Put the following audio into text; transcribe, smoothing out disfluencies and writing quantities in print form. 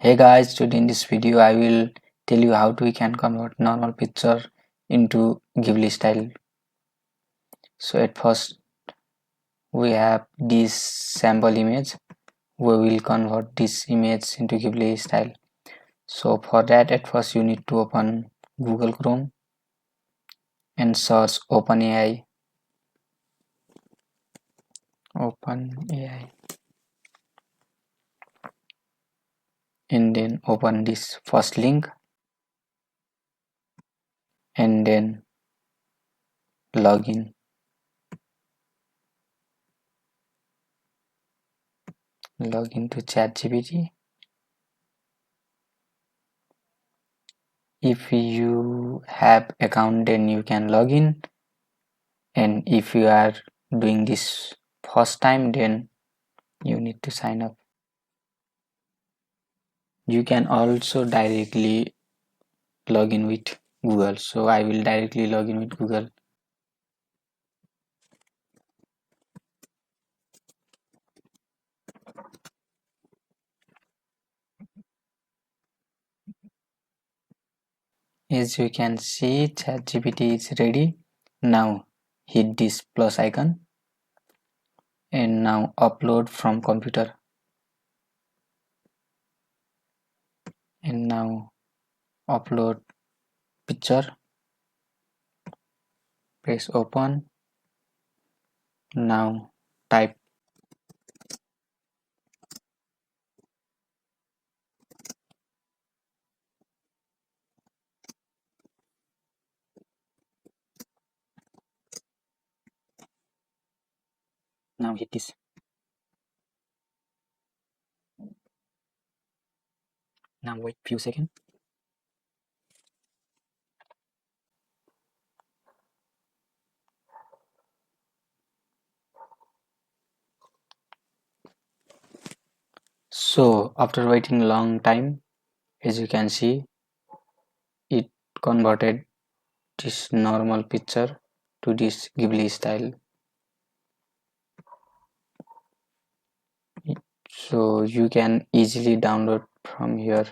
Hey guys, today in this video I will tell you how we can convert normal picture into ghibli style. So at first we have this sample image. We will convert this image into ghibli style. So for that, at first you need to open Google Chrome and search OpenAI, and then open this first link and then login to chatgpt. If you have account, then you can log in, and if you are doing this first time, then you need to sign up. You can also directly log in with Google, so I will directly log in with Google. As you can see, ChatGPT is ready. Now hit this plus icon and now upload from computer, and now upload picture. Press open. Now type. Now hit this. Now wait few seconds. So after waiting a long time, as you can see, it converted this normal picture to this ghibli style. So you can easily download from here.